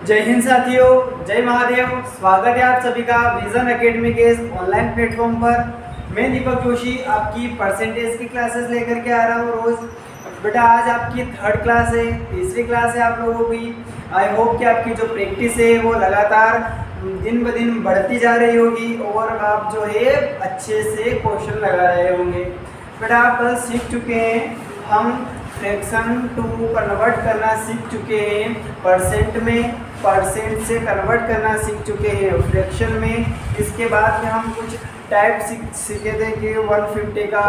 जय हिंद साथियों, जय महादेव। स्वागत है आप सभी का विजन एकेडमी के इस ऑनलाइन प्लेटफॉर्म पर। मैं दीपक जोशी आपकी परसेंटेज की क्लासेस लेकर के आ रहा हूँ रोज़। बेटा आज आपकी थर्ड क्लास है, तीसरी क्लास है आप लोगों की। आई होप कि आपकी जो प्रैक्टिस है वो लगातार दिन ब दिन बढ़ती जा रही होगी और आप जो है अच्छे से क्वेश्चन लगा रहे होंगे। बेटा आप कल सीख चुके हैं, हम फ्रैक्शन टू कन्वर्ट करना सीख चुके हैं, परसेंट में परसेंट से कन्वर्ट करना सीख चुके हैं फ्रैक्शन में। इसके बाद में हम कुछ टाइप सीखे थे कि 150 का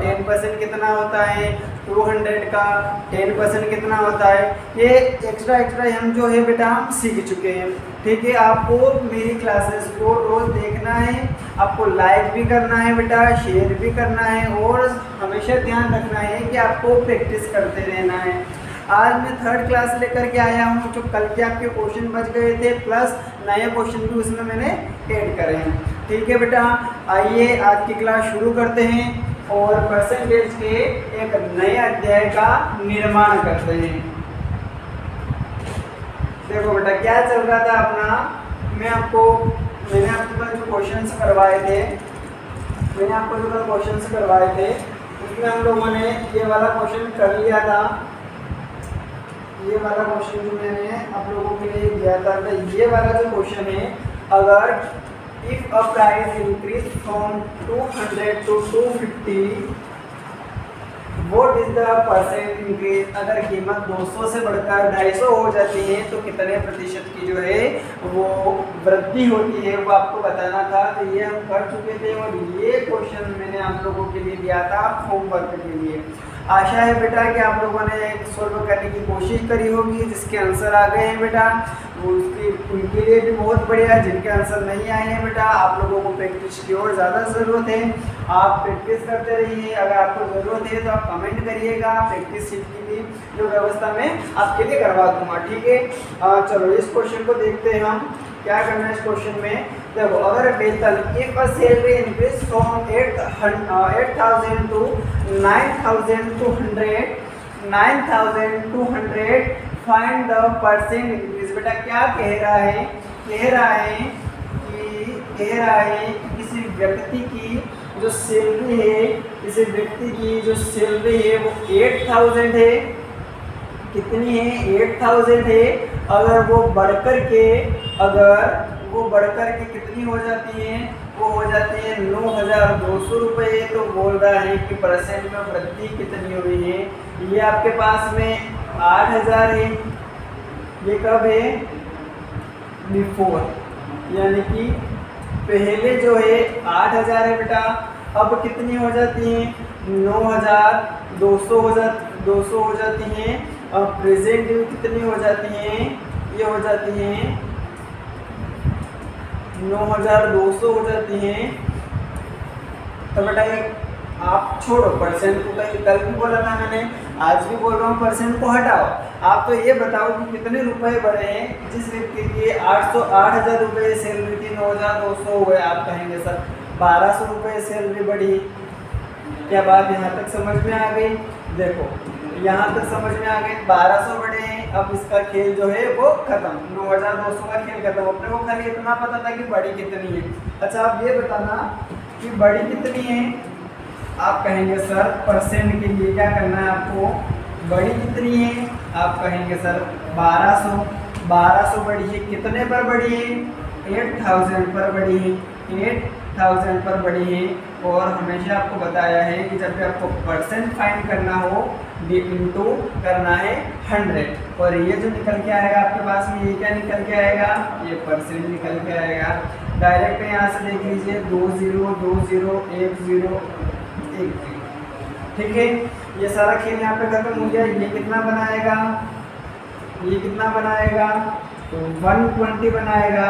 10% कितना होता है, 200 का 10% कितना होता है। ये एक्स्ट्रा हम जो है बेटा हम सीख चुके हैं। ठीक है, आपको मेरी क्लासेस को रोज़ देखना है, आपको लाइक भी करना है बेटा, शेयर भी करना है और हमेशा ध्यान रखना है कि आपको प्रैक्टिस करते रहना है। आज मैं थर्ड क्लास लेकर के आया हूँ। जो कल के आपके क्वेश्चन बच गए थे प्लस नए क्वेश्चन भी उसमें मैंने ऐड करे हैं। ठीक है बेटा, आइए आज की क्लास शुरू करते हैं और परसेंटेज के एक नए अध्याय का निर्माण करते हैं। देखो बेटा क्या चल रहा था अपना, मैंने आपको कल जो क्वेश्चंस करवाए थे उसमें हम लोगों ने ये वाला क्वेश्चन कर लिया था। ये वाला क्वेश्चन जो मैंने आप लोगों के लिए दिया था, तो ये वाला जो क्वेश्चन है, अगर if a price increase from 200 to 250 what is the percent increase. अगर कीमत 200 से बढ़कर 250 हो जाती है तो कितने प्रतिशत की जो है वो वृद्धि होती है, वो आपको बताना था। तो ये हम कर चुके थे और ये क्वेश्चन मैंने आप लोगों के लिए दिया था होमवर्क के लिए। आशा है बेटा कि आप लोगों ने सॉल्व करने की कोशिश करी होगी। जिसके आंसर आ गए हैं बेटा उनके लिए भी बहुत बढ़िया। जिनके आंसर नहीं आए हैं बेटा आप लोगों को प्रैक्टिस की और ज़्यादा ज़रूरत है, आप प्रैक्टिस करते रहिए। अगर आपको ज़रूरत है तो आप कमेंट करिएगा, प्रैक्टिस शीट की भी जो व्यवस्था मैं आपके लिए करवा दूँगा। ठीक है, चलो इस क्वेश्चन को देखते हैं हम क्या करना है इस क्वेश्चन में। देखो अगर वेतन if a salary increase from 8,000 to 9,200 find the percent increase. बेटा क्या कह रहा है कि किसी व्यक्ति की जो सैलरी है, किसी व्यक्ति की जो सैलरी है वो 8,000 है। कितनी है? 8,000 है। अगर वो बढ़कर के कितनी हो जाती है? वो हो जाती है 9,200 रुपये। तो बोल रहा है कि परसेंट में वृद्धि कितनी हुई है। ये आपके पास में 8,000 है। ये कब है? बिफोर, यानी कि पहले जो है 8,000 है बेटा, अब कितनी हो जाती है? 9,200 हो जाती हैं। और प्रेजेंट कितनी हो जाती हैं? ये हो जाती हैं 9,200 हो जाती हैं। तो बेटा आप छोड़ो परसेंट को, कल भी बोला था मैंने, आज भी बोल रहा हूँ, परसेंट को हटाओ। आप तो ये बताओ कि कितने रुपए बढ़े हैं। जिस व्यक्ति की 8,000 रुपये सैलरी थी, 9,200 हुए। आप कहेंगे सर 1,200 रुपये सैलरी बढ़ी। क्या बात यहाँ तक समझ में आ गई? देखो यहाँ तक समझ में आ गई, 1,200 बढ़े हैं। अब इसका खेल जो है वो खत्म, 9,200 का खेल खत्म। अपने को खाली इतना पता था कि बड़ी कितनी है। अच्छा आप ये बताना कि बड़ी कितनी है। आप कहेंगे सर परसेंट के लिए क्या करना है आपको, बड़ी कितनी है? आप कहेंगे सर 1,200 बढ़ी है। कितने पर बढ़ी है? 8,000 पर बढ़ी है। 8,000 पर बढ़ी है। और हमेशा आपको बताया है कि जब भी आपको परसेंट फाइंड करना हो इंटू करना है 100। और ये जो निकल के आएगा आपके पास में, ये क्या निकल के आएगा? ये परसेंट निकल के आएगा। डायरेक्ट यहाँ से देख लीजिए 20 20 10 10। ठीक है, ये सारा खेल यहाँ पे खत्म हो गया। ये कितना बनाएगा? तो 120 बनाएगा।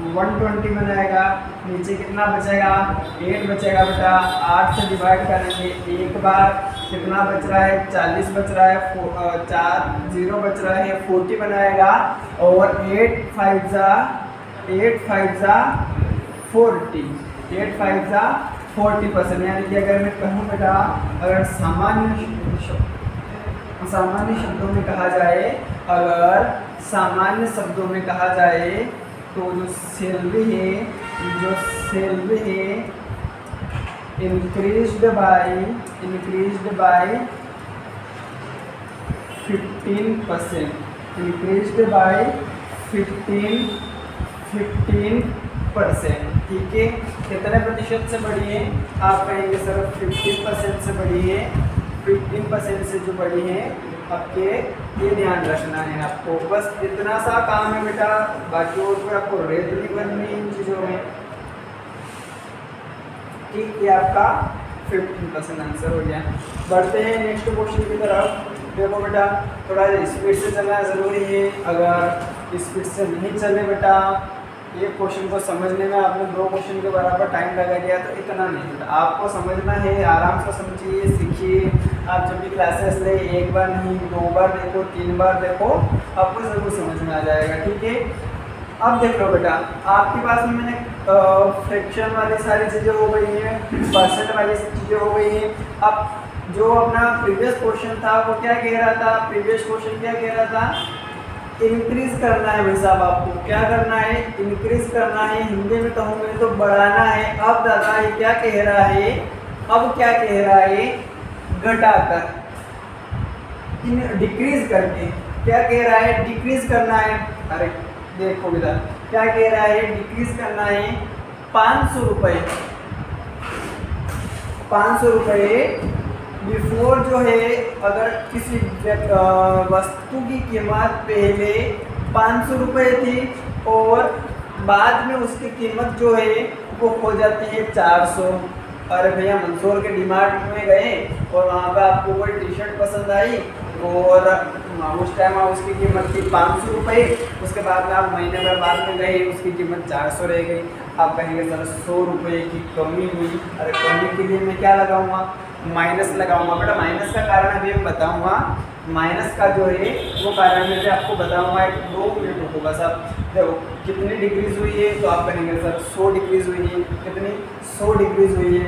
120 बनाएगा। नीचे कितना बचेगा? 8 बचेगा बेटा। 8 से डिवाइड करेंगे एक बार। कितना बच रहा है? 40 बच रहा है। 4 0 बच रहा है, 40 बनाएगा। और 8 5 जा 40%। यानी कि अगर मैं कहूँ बेटा, अगर सामान्य शब्दों में कहा जाए अगर सामान्य शब्दों में कहा जाए तो जो सैलरी है इंक्रीज्ड बाय 15%, इंक्रीज्ड बाय 15%। ठीक है, कितने प्रतिशत से बढ़ी है? आप कहेंगे सर 15% से बढ़ी है। 15% से जो बढ़ी है आपके, ये ध्यान रखना है आपको। बस इतना सा काम है बेटा, बाकी और कोई आपको रेत नहीं बननी इन चीज़ों में। ठीक है, आपका 15% आंसर हो गया। बढ़ते हैं नेक्स्ट क्वेश्चन की तरफ। देखो बेटा, थोड़ा स्पीड से चलना ज़रूरी है। अगर स्पीड से नहीं चले बेटा, एक क्वेश्चन को समझने में आपने 2 क्वेश्चन के बराबर टाइम लगा दिया तो इतना नहीं बेटा। आपको समझना है, आराम से समझिए, सीखिए। आप जब भी क्लासेस ले, 1 बार नहीं 2 बार देखो, 3 बार देखो, आपको ज़रूर समझ में आ जाएगा। ठीक है, अब देख लो बेटा, आपके पास में मैंने फ्रैक्शन वाली सारी चीज़ें हो गई हैं, परसेंट वाली चीज़ें हो गई हैं। अब जो अपना प्रीवियस क्वेश्चन था वो क्या कह रहा था? प्रीवियस क्वेश्चन क्या कह रहा था? इंक्रीज करना है भाई साहब, आपको क्या करना है? इंक्रीज करना है। हिंदी में कहूँगे तो बढ़ाना है। अब दादा ये क्या कह रहा है? अब क्या कह रहा है? घटाकर, डिक्रीज करके। क्या कह रहा है? डिक्रीज करना है। अरे देखो बेटा, क्या कह रहा है? डिक्रीज करना है 500 रुपये। 500 रुपये बिफोर जो है, अगर किसी वस्तु की कीमत पहले 500 रुपये थी और बाद में उसकी कीमत जो है वो हो जाती है 400। अरे भैया, मंसूर के डीमार्ट में गए और वहाँ पे आपको कोई टी शर्ट पसंद आई और उस टाइम उसकी कीमत थी 500 रुपये। उसके बाद में आप महीने भर बाद में गए, उसकी कीमत 400 रह गई। आप कहेंगे सर 100 रुपये की कमी हुई। अरे कमी के लिए मैं क्या लगाऊंगा? माइनस लगाऊंगा। बेटा माइनस का कारण अभी मैं बताऊंगा। माइनस का जो है वो कारण मैं आपको बताऊंगा। 2 मिनट रुको बस। आप देखो कितनी डिक्रीज हुई है, तो आप कहेंगे सर 100 डिक्रीज हुई है। कितनी? 100 डिक्रीज हुई है।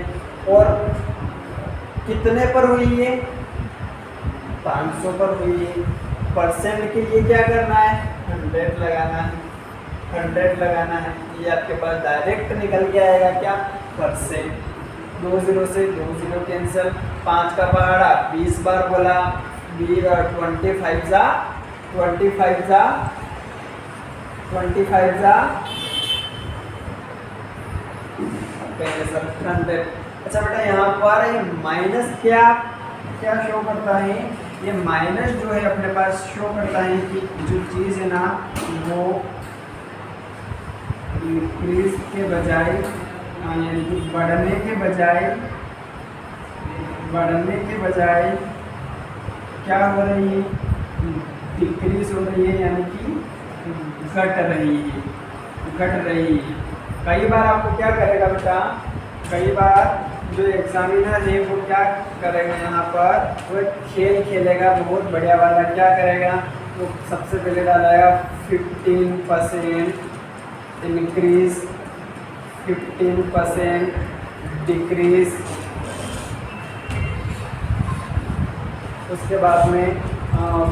और कितने पर हुई है? 500 पर हुई है। परसेंट के लिए क्या करना है? 100 लगाना है। 100 लगाना है। ये आपके पास डायरेक्ट निकल के आएगा क्या? परसेंट। 2 0 से 2 0 कैंसिल। 5 का पहाड़ा 20 बार बोला। 25 जा 25 जा 25 जा सर 100। अच्छा बेटा, यहाँ पर माइनस क्या क्या शो करता है? ये माइनस जो है अपने पास शो करता है कि जो चीज़ है ना वो इंक्रीज के बजाय, यानी कि बढ़ने के बजाय क्या हो रही है? डिक्रीज हो रही है, यानी कि घट रही है। कई बार आपको क्या करेगा बेटा? कई बार जो एग्जामिनर है वो क्या करेगा? यहाँ पर वो खेल खेलेगा बहुत बढ़िया वाला। क्या करेगा? वो सबसे पहले डालेगा 15% इंक्रीज, 15% डिक्रीज। उसके बाद में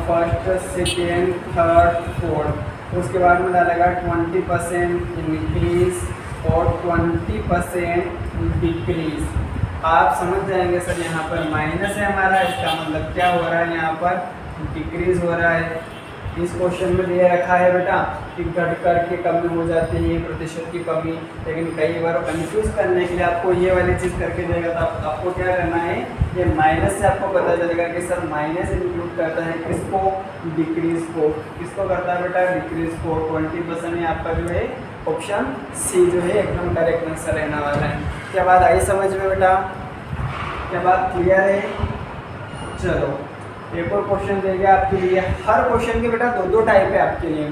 फर्स्ट, सेकेंड, थर्ड, फोर्थ। उसके बाद में डालेगा 20% इंक्रीज और 20% डिक्रीज। आप समझ जाएंगे सर यहाँ पर माइनस है हमारा, इसका मतलब क्या हो रहा है? यहाँ पर डिक्रीज हो रहा है। इस क्वेश्चन में दे रखा है बेटा कि घट करके कमी हो जाती है, प्रतिशत की कमी। लेकिन कई बार कंफ्यूज करने के लिए आपको ये वाली चीज़ करके देगा, तो आपको क्या करना है? ये माइनस से आपको पता चलेगा कि सर माइनस इंक्लूड करता है किसको? डिक्रीज को। किसको करता है बेटा? डिक्रीज को। 20% आपका जो है ऑप्शन सी जो है एकदम करेक्ट आंसर रहने वाला है। क्या बात आई समझ में बेटा? क्या बात क्लियर है? चलो एक और क्वेश्चन देगा आपके लिए। हर क्वेश्चन के बेटा 2 टाइप है आपके लिए।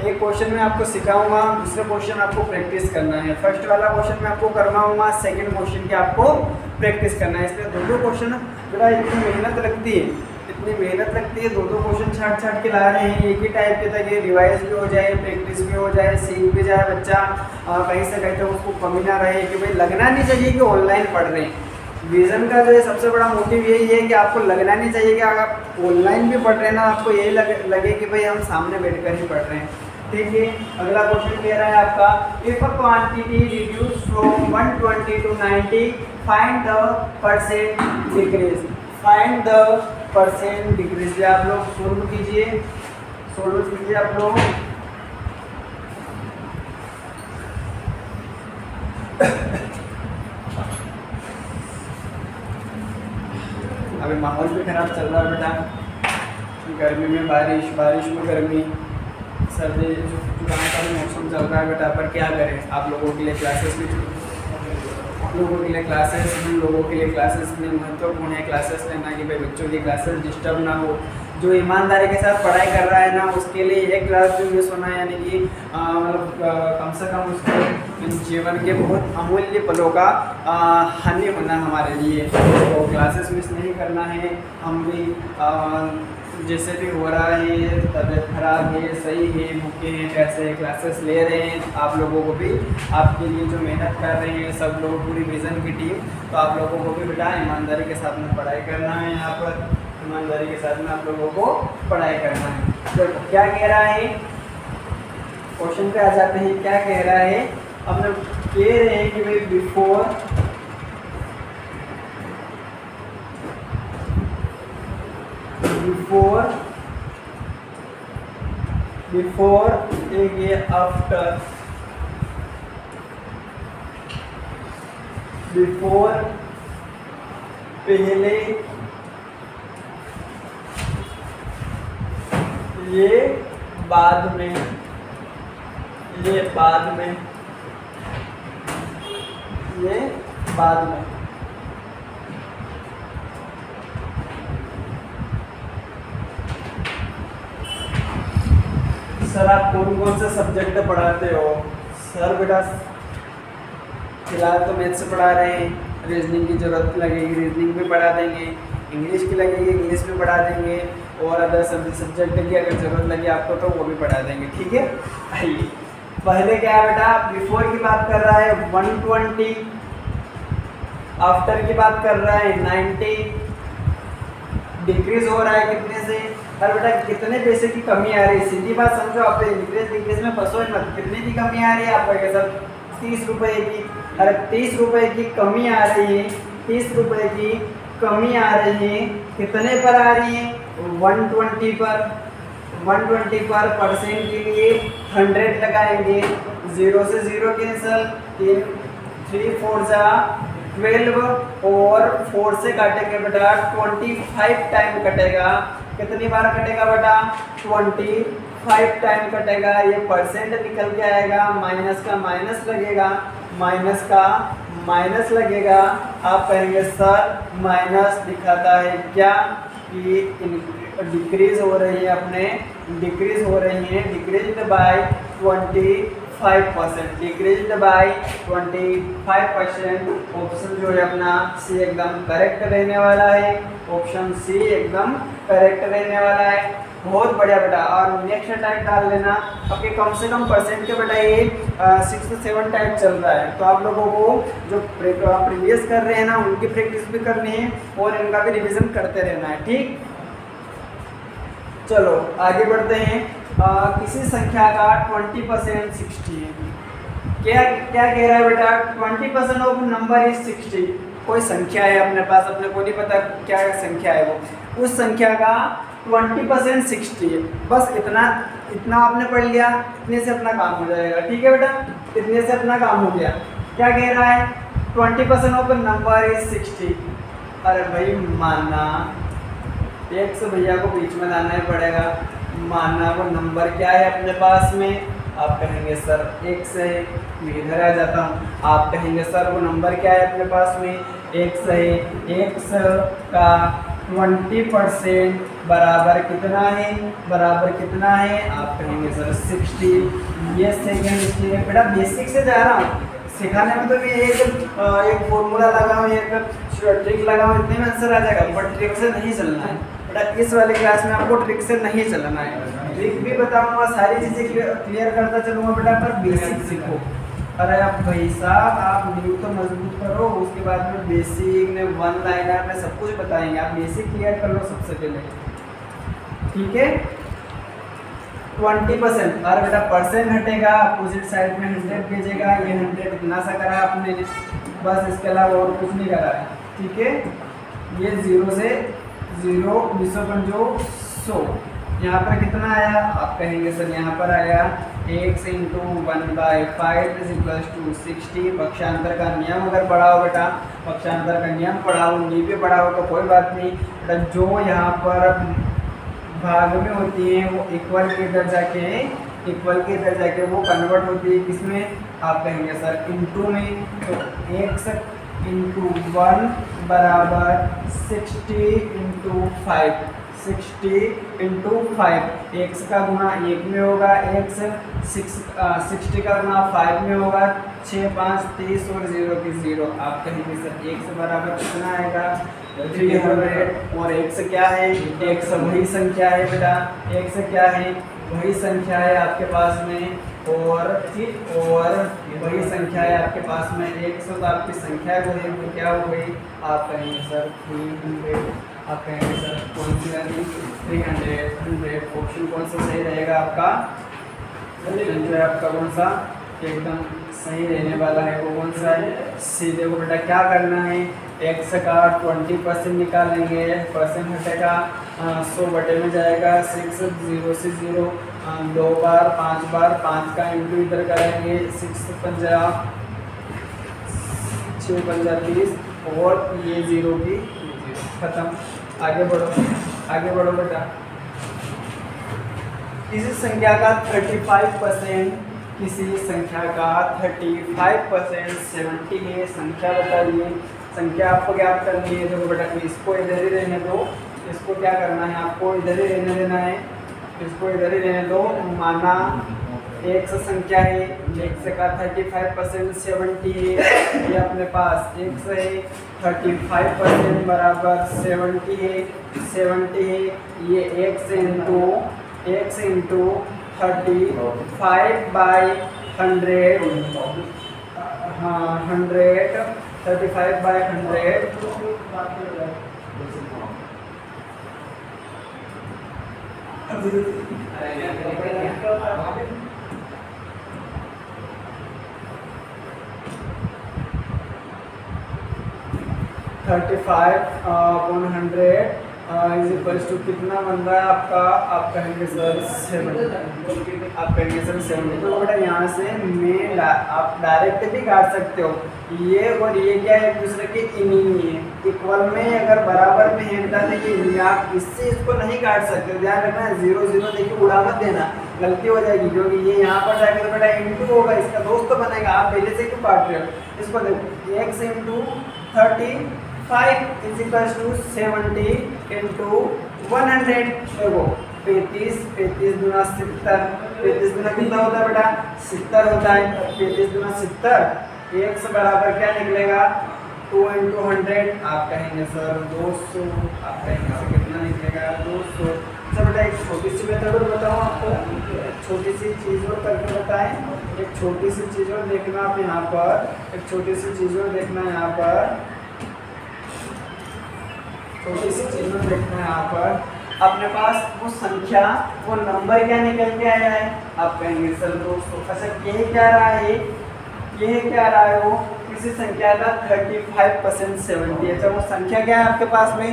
एक क्वेश्चन में आपको सिखाऊंगा, दूसरे क्वेश्चन आपको प्रैक्टिस करना है। फर्स्ट वाला क्वेश्चन में आपको करवाऊंगा, सेकंड क्वेश्चन के आपको प्रैक्टिस करना है। इसलिए 2 क्वेश्चन बेटा इतनी मेहनत लगती है, 2 क्वेश्चन छाट के ला रहे हैं एक ही टाइप के, ताकि रिवाइज भी हो जाए, प्रैक्टिस भी हो जाए, सीख भी जाए बच्चा। कहीं से कहीं तो उसको कमी ना रहे कि भाई लगना नहीं चाहिए कि ऑनलाइन पढ़ रहे हैं। विज़न का जो है सबसे बड़ा मोटिव यही है कि आपको लगना नहीं चाहिए कि अगर आप ऑनलाइन भी पढ़ रहे हैं ना, आपको यही लगे कि भाई हम सामने बैठकर ही पढ़ रहे हैं। ठीक है, अगला क्वेश्चन कह रहा है आपका, if a quantity reduce from 120 to 90 find the percent decrease. Find the percent decrease. आप लोग सोल्व कीजिए आप लोग। अभी माहौल भी खराब चल रहा है बेटा, गर्मी में बारिश, बारिश में गर्मी, सर्दी जुकाम का भी मौसम चल रहा है बेटा, पर क्या करें। आप लोगों के लिए क्लासेस भी, हम लोगों के लिए क्लासेस में महत्वपूर्ण है क्लासेस लेना, कि भाई बच्चों की क्लासेस डिस्टर्ब ना हो। जो ईमानदारी के साथ पढ़ाई कर रहा है ना, उसके लिए एक क्लास जो मिस होना है, यानी कि मतलब कम से कम उसके जीवन के बहुत अमूल्य पलों का हानि होना हमारे लिए। तो क्लासेस मिस नहीं करना है। हम भी जैसे भी हो रहा है, तबीयत खराब है, सही है, भूखे हैं, कैसे क्लासेस ले रहे हैं, आप लोगों को भी, आपके लिए जो मेहनत कर रहे हैं सब लोग, पूरी विज़न की टीम, तो आप लोगों को भी बेटा ईमानदारी के साथ में पढ़ाई करना है। यहाँ पर ईमानदारी के साथ में आप लोगों को पढ़ाई करना है। तो क्या कह रहा है, क्वेश्चन पे आ जाते हैं। क्या कह रहा है, हम लोग कह रहे हैं कि भाई बिफोर एक ये आफ्टर, बिफोर पहले, ये बाद में, ये बाद में, ये बाद में। सर आप कौन कौन से सब्जेक्ट पढ़ाते हो? सर बेटा फिलहाल तो मैथ्स पढ़ा रहे हैं, रीजनिंग की ज़रूरत लगेगी रीजनिंग भी पढ़ा देंगे, इंग्लिश की लगेगी इंग्लिश भी पढ़ा देंगे, और अदर सब्जेक्ट की अगर ज़रूरत लगे आपको तो वो भी पढ़ा देंगे। ठीक है, आइए पहले क्या है बेटा, बिफोर की बात कर रहा है 120, आफ्टर की बात कर रहा है 90, डिक्रीज हो रहा है कितने से। और बेटा कितने पैसे की कमी आ रही है, सीधी बात समझो, आप इंक्रीज डिक्रीज में फंसो मत। कितने की कमी आ रही है आपका के सर? 30 रुपये की। अरे 30 रुपये की कमी आ रही है, 30 रुपये की कमी आ रही है। कितने पर आ रही है? 120 पर। 120 पर परसेंट के लिए 100 लगाएंगे, 0 से 0 कैंसल, 3 4 जा 12, और 4 से काटेंगे बेटा 25 टाइम कटेगा। कितनी बार कटेगा बेटा? 25 टाइम कटेगा। ये परसेंट निकल के आएगा, माइनस का माइनस लगेगा, माइनस का माइनस लगेगा। आप कहेंगे सर माइनस दिखाता है क्या कि डिक्रीज हो रही है, अपने डिक्रीज हो रही है, decrease by 25%, decrease by 25%। Option जो है अपना सी एकदम करेक्ट रहने वाला है, ऑप्शन सी एकदम करेक्ट रहने वाला है। बहुत बढ़िया बेटा। और नेक्स्ट टाइप डाल लेना, आपके कम से कम परसेंट के बेटा ये 6 से 7 टाइप चल रहा है, तो आप लोगों को जो प्रीवियस कर रहे हैं ना उनकी प्रैक्टिस भी करनी है और इनका भी रिवीजन करते रहना है। ठीक, चलो आगे बढ़ते हैं। किसी संख्या का 20% 60 है। क्या क्या कह रहा है बेटा? 20% ऑफ नंबर इज 60। कोई संख्या है अपने पास, अपने को नहीं पता क्या संख्या है वो, उस संख्या का 20% 60 है। बस इतना आपने पढ़ लिया, इतने से अपना काम हो जाएगा। ठीक है बेटा, इतने से अपना काम हो गया। क्या कह रहा है? 20% ऑफ नंबर इज 60। अरे भाई माना, एक से भैया को बीच में लाना ही पड़ेगा। माना वो नंबर क्या है अपने पास में, आप कहेंगे सर x है, मैं इधर आ जाता हूँ। आप कहेंगे सर वो नंबर क्या है अपने पास में, x है, x का 20% बराबर कितना है, बराबर कितना है? आप कहेंगे सर 60। ये सेकेंड स्टेप बेटा, बेसिक से जा रहा हूँ सिखाने में, तो भी एक फॉर्मूला लगाऊँ, एक ट्रिक लगाऊँ, इतने में आंसर आ जाएगा, बट ट्रिक से नहीं चलना है बेटा। इस वाले क्लास में आपको ट्रिक से नहीं चलना है, ट्रिक भी बताऊंगा, सारी चीज़ें क्लियर करता चलूँगा बेटा, पर बेसिक सीखो। अरे अब भाई साहब आप न्यू तो मजबूत करो, उसके बाद में बेसिक ने वन लाइनर में सब कुछ बताएंगे। आप बेसिक क्लियर कर लो सबसे पहले, ठीक है। 20%, अरे बेटा परसेंट हटेगा, अपोजिट साइड में 100 भेजेगा, ये 100 इतना सा करा आपने बस, इसके अलावा और कुछ नहीं करा है, ठीक है। ये 0 से 0 255 100, यहाँ पर कितना आया आप कहेंगे सर, यहाँ पर आया x इंटू 1/5 = 60। पक्षांतर का नियम अगर पढ़ा हो बेटा, पक्षांतर का नियम पढ़ा हो, नी पे पढ़ा हो तो कोई बात नहीं बेटा, जो यहाँ पर भाग में होती है वो इक्वल के इधर जाके वो कन्वर्ट होती है किसमें, आप कहेंगे सर इनटू में। तो x इंटू 1 बराबर 60 इंटू 5, 60 इंटू 5, x का गुना 1 में होगा, x 60 का गुना 5 में होगा, 6 5 30 और 0 की 0। आप कहेंगे सर x बराबर कितना आएगा 300। और x क्या है, x वही संख्या है बेटा, x क्या है वही संख्या है आपके पास में, और वही संख्या है आपके पास में 100। तो आपकी संख्या जो है वो क्या हो गई, आप कहेंगे सर 300। आप कहेंगे सर कौन सी वाली 300। ऑप्शन कौन सा सही रहेगा आपका, जो है आपका कौन सा एकदम सही रहने वाला है वो कौन सा है, सीधे को बेटा क्या करना है, x का 20% निकालेंगे, परसेंट हटेगा 100 बटे में जाएगा, 6 0 से 0 2 बार 5 बार, 5 का इंटू इधर करेंगे, 6 50 6 50 30, और ये 0 की खत्म। आगे बढ़ो बेटा। किसी संख्या का 35%, किसी संख्या का 35% 70 है। संख्या बताइए, संख्या आपको ज्ञात करनी है। देखो बेटा इसको इधर ही रहने दो, इसको क्या करना है आपको इधर ही रहने देना है, इसको इधर ही रहने दो। माना x संख्या है, x का 35% 70 है, ये अपने पास x है, 35% बराबर 70 है, 70 है, ये x इंटू 35/100, हाँ 100, 35/100 35/100 इज इक्वल्स टू कितना बन रहा है आपका, आप कहेंगे सर 70। आप कहेंगे सर 70। तो बेटा यहाँ से मैं आप डायरेक्ट भी काट सकते हो, ये और ये क्या है एक दूसरे के इनिंग है, इक्वल में अगर बराबर में है बेटा, देखिए आप इससे इसको नहीं काट सकते, ध्यान रखना 0 0 देखिए उड़ा मत देना, गलती हो जाएगी, क्योंकि ये यहाँ पर जाके तो बेटा इंटू होगा, इसका दोस्त तो बनेगा, आप पहले से क्यों काट रहे हो। इसको देखो x into 35 is equal to 70 into 100। देखो 35 दूना 70, 35 दूना कितना होता है बेटा 70 होता है, 35 दूना 70, x बराबर क्या निकलेगा 2 इंटू 100। आप कहेंगे सर 200, आप कहेंगे सर कितना निकलेगा 200। अच्छा बेटा एक छोटी सी मेथड और बताऊँ आपको, एक छोटी सी चीज़ और करके बताएं, एक छोटी सी चीज़ और देखना आप यहाँ पर, एक छोटी सी चीज़ और देखना यहाँ पर, छोटी सी चीज़ और देखना है यहाँ पर। अपने पास वो संख्या, वो नंबर क्या निकल के आया है, आप कहेंगे सर 200। अच्छा ये क्या रहा है, ये क्या रहा है, वो किसी संख्या का 35% 70। अच्छा वो संख्या क्या है आपके पास में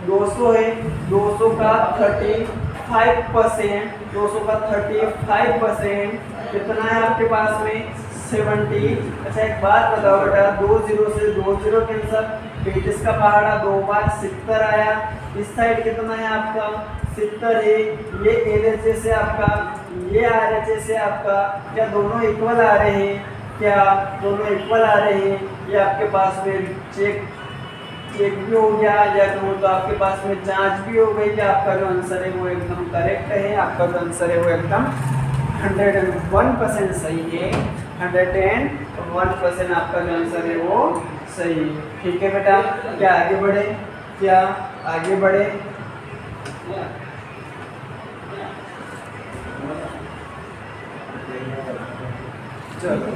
200 है, 200 का 35%, 200 का 35% कितना है आपके पास में 70। अच्छा एक बात बताओ बेटा, 2 0 से 2 0 कैंसर, 35 का पहाड़ा 2 बार 70 आया, इस साइड कितना है आपका 70 है, ये LHS है आपका, ये RHS है आपका, क्या दोनों इक्वल आ रहे हैं, क्या दोनों इक्वल आ रहे हैं, ये आपके पास में चेक भी हो गया, या कहूँ तो आपके पास में जांच भी हो गई कि आपका जो आंसर है वो एकदम करेक्ट है, आपका जो आंसर है वो एकदम 101% सही है, 101% आपका जो आंसर है वो सही है। ठीक है बेटा, क्या आगे बढ़े, क्या आगे बढ़े, चलो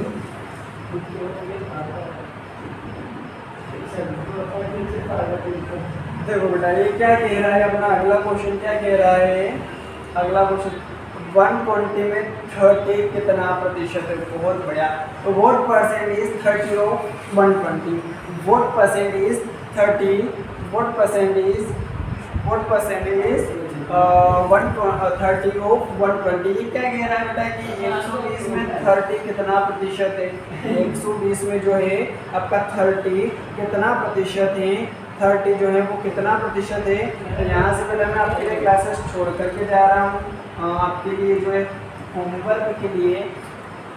देखो बेटा ये क्या कह रहा है, अपना अगला क्वेश्चन क्या कह रहा है। अगला क्वेश्चन 120 में 30 कितना प्रतिशत है। बहुत बढ़िया। तो what percent is 30 of 120। What percent is 30, what percent is 130 of 120। क्या कह रहा है बेटा कि 120 में 30 कितना प्रतिशत है। 120 में जो है आपका 30 कितना प्रतिशत है। 30 जो है वो कितना प्रतिशत है। तो यहाँ से बेटा मैं आपके लिए क्लासेस छोड़ करके जा रहा हूँ। आपके लिए जो है होमवर्क के लिए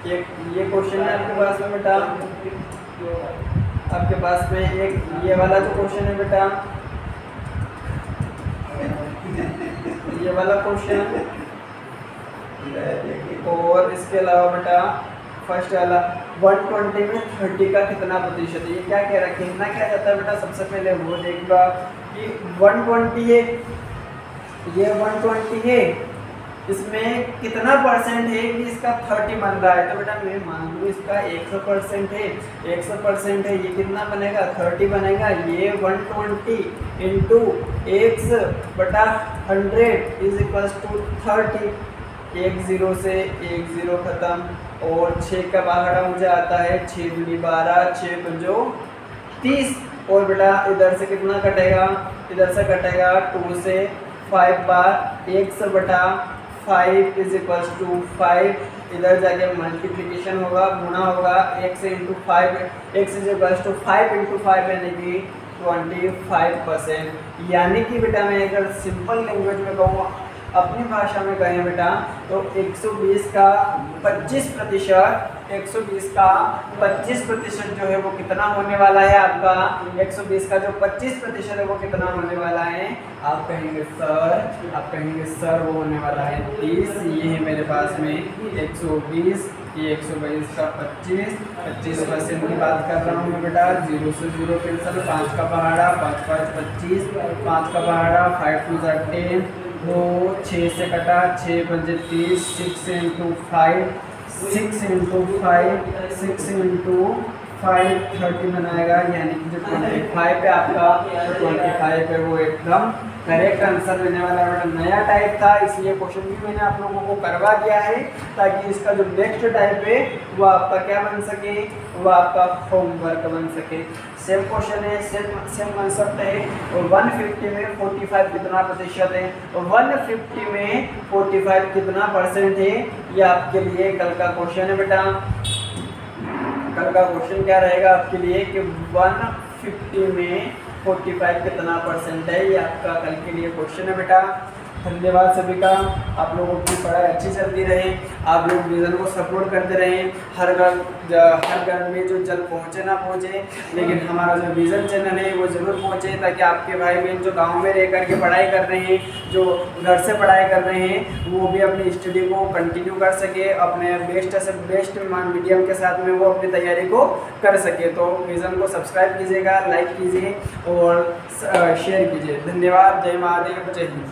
एक ये क्वेश्चन है आपके पास में बेटा। आपके पास में एक ये वाला जो क्वेश्चन है बेटा, ये वाला क्वेश्चन, और इसके अलावा बेटा फर्स्ट वाला 120 में 30 का कितना प्रतिशत है। ये क्या कह रहा है, कहना क्या चाहता है बेटा। सबसे पहले वो देखिएगा कि 120 है, ये 120 है, इसमें कितना परसेंट है कि इसका 30 बन रहा है। तो बेटा मैं मान लूँ इसका 100% है, 100% है, ये कितना बनेगा 30 बनेगा। ये 120 इंटू x बटा 100 इज इक्वल्स टू 30। 1 0 से 1 0 खत्म, और 6 का बाहर मुझे आता है 6 दूनी 12, 6 पंजो 30। और बेटा इधर से कितना कटेगा, इधर से कटेगा 2 से 5 बार, 1 बटा 5 इज इक्वल्स टू 5। इधर जाके मल्टीप्लिकेशन होगा, गुणा होगा, 1 से into 5, x is equals to 5 into 5 यानी कि 25%। यानी कि बेटा मैं अगर सिंपल लैंग्वेज में कहूँ, अपनी भाषा में कहें बेटा, तो 120 का 25%, 120 का 25% जो है वो कितना होने वाला है आपका। 120 का जो 25% है वो कितना होने वाला है। आप कहेंगे सर वो होने वाला है 30। ये है मेरे पास में 120, ये 120 का 25% की बात कर रहा हूँ मैं बेटा। 0 से 0 कैंसिल, 5 का पहाड़ा, 5 5 25, 5 का पहाड़ा, 5 2 10, वो 6 से कटा, 6 पंजे 30, 6 इंटू 5, 6 इंटू 5, 6 इंटू 5 30 बनाएगा। यानी कि जो 25 है आपका, 25 है वो एकदम करेक्ट आंसर लेने वाला बेटा। नया टाइप था इसलिए क्वेश्चन भी मैंने आप लोगों को करवा दिया है, ताकि इसका जो नेक्स्ट टाइप है वो आपका क्या बन सके, वो आपका होमवर्क बन सके। सेम क्वेश्चन है, सेम कंसेप्ट है। और 150 में 45 कितना प्रतिशत है, और 150 में 45 कितना परसेंट है। ये आपके लिए कल का क्वेश्चन है बेटा। कल का क्वेश्चन क्या रहेगा आपके लिए कि 150 में 45 कितना परसेंट है। ये आपका कल के लिए क्वेश्चन है बेटा। धन्यवाद सभी का। आप लोगों की पढ़ाई अच्छी चलती रहे, आप लोग विज़न को सपोर्ट करते रहें। हर घर में जो जल पहुँचे ना पहुँचे, लेकिन हमारा जो विज़न चैनल है वो ज़रूर पहुँचे, ताकि आपके भाई बहन जो गांव में रह कर के पढ़ाई कर रहे हैं, जो घर से पढ़ाई कर रहे हैं, वो भी अपनी स्टडी को कंटिन्यू कर सके, अपने बेस्ट से बेस्ट मीडियम के साथ में वो अपनी तैयारी को कर सके। तो विज़न को सब्सक्राइब कीजिएगा, लाइक कीजिए और शेयर कीजिए। धन्यवाद। जय महादेव, जय हिंद।